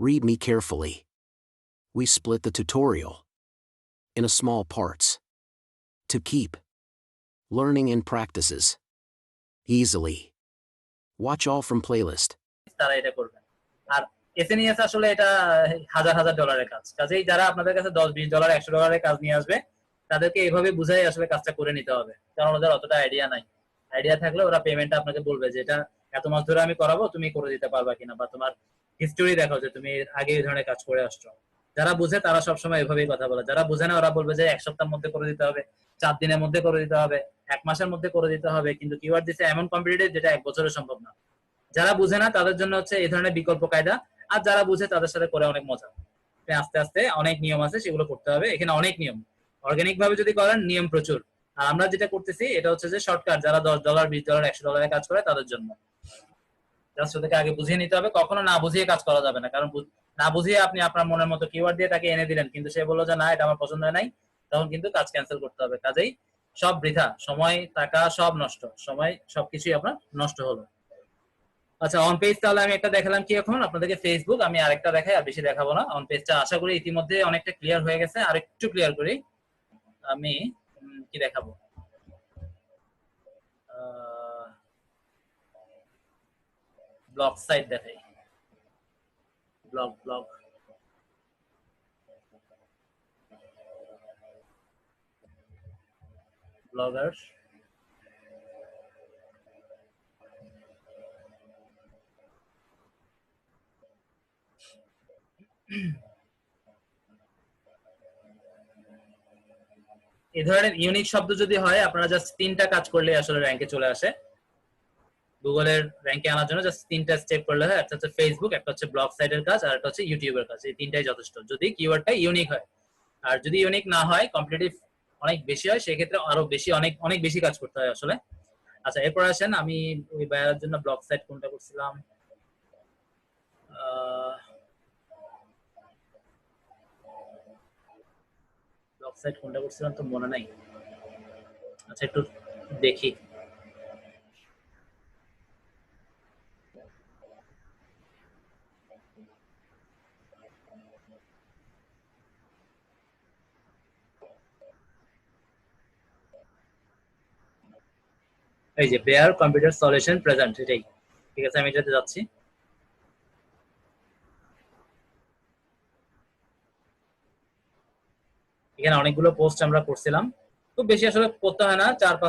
Read me carefully. We split the tutorial in a small parts to keep learning and practices easily. Watch all from playlist. তারা এটা করবেন। আর SNS আসলে এটা হাজার হাজার ডলারের কাজ। কাজেই যারা আপনাদের কাছে 10 20 ডলার 100 ডলারের কাজ নিয়ে আসবে তাদেরকে এইভাবে বুঝাই আসলে কাজটা করে নিতে হবে। কারণ ওদের অতটা আইডিয়া নাই। আইডিয়া থাকলে ওরা পেমেন্টটা আপনাকে বলবে যে এটা এত মাস ধরে আমি করাবো, তুমি করে দিতে পারবা কিনা, বা তোমার হিস্টোরি দেখাও যে তুমি আগে এই ধরনের কাজ করে আসছো। যারা বুঝে তারা সবসময় এভাবেই কথা বলে, যারা বুঝে না ওরা বলবে যে 1 সপ্তাহের মধ্যে করে দিতে হবে, 4 দিনের মধ্যে করে দিতে হবে, 1 মাসের মধ্যে করে দিতে হবে, কিন্তু কিওয়ার্ড দিচ্ছে এমন কম্পিটিটিভ যেটা 1 বছরে সম্ভব না। যারা বুঝে না তাদের জন্য হচ্ছে এই ধরনের বিকল্প কায়দা, আর যারা বুঝে তাদের সাথে করে অনেক মজা। আস্তে আস্তে অনেক নিয়ম আছে, সেগুলো করতে হবে। এখানে অনেক নিয়ম, অর্গানিক ভাবে যদি করেন নিয়ম প্রচুর। আর আমরা যেটা করতেছি এটা হচ্ছে যে শর্টকাট, যারা 10 ডলার 20 ডলার 100 ডলারের কাজ করে তাদের জন্য। জাস্ট ওদেরকে আগে বুঝিয়ে নিতে হবে, কখনো না বুঝিয়ে কাজ করা যাবে না। কারণ না বুঝিয়ে আপনি আপনার মনের মতো কিওয়ার্ড দিয়ে তাকে এনে দিলেন, কিন্তু সে বললো যে না এটা আমার পছন্দ হয় নাই, তখন কিন্তু কাজ ক্যান্সেল করতে হবে। কাজেই সব বৃথা, সময় টাকা সব নষ্ট, সময় সবকিছুই আপনার নষ্ট হলো। আচ্ছা, অন পেজ তাহলে আমি একটা দেখালাম কি, এখন আপনাদেরকে ফেসবুক আমি আরেকটা দেখাই, আর বেশি দেখাবো না। অন পেজটা আশা করি ইতিমধ্যে অনেকটা ক্লিয়ার হয়ে গেছে, আর একটু ক্লিয়ার করি। আমি কি দেখাবো, ব্লগ সাইট দেখাই। ব্লগ ব্লগার, এই ধরনের ইউনিক শব্দ যদি হয়, আপনারা জাস্ট 3টা কাজ করলে আসলে র্যাঙ্কে চলে আসে। গুগলের র্যাঙ্কে আনার জন্য জাস্ট 3টা স্টেপ করলে হয়। একটা হচ্ছে ফেসবুক, একটা হচ্ছে ব্লগ সাইটের কাজ, আর একটা হচ্ছে ইউটিউবের কাজ। এই 3টাই যথেষ্ট যদি কিওয়ার্ডটা ইউনিক হয়। আর যদি ইউনিক না হয়, কম্পিটিটিভ অনেক বেশি হয়, সেক্ষেত্রে আরো বেশি অনেক অনেক বেশি কাজ করতে হয় আসলে। আচ্ছা, এরপর আসেন আমি ওই বায়ার জন্য ব্লগ সাইট কোনটা করছিলাম, ব্লগ সাইট কোনটা করছিলাম তো মনে নাই। আচ্ছা, একটু দেখি। এই যে বেয়ার কম্পিউটার সলিউশন প্রেজেন্ট, এটাই। ঠিক আছে, আমি এটাতে যাচ্ছি। এখানে অনেকগুলো পোস্ট আমরা করছিলাম, খুব বেশি আসলে করতে হয় না, 4-5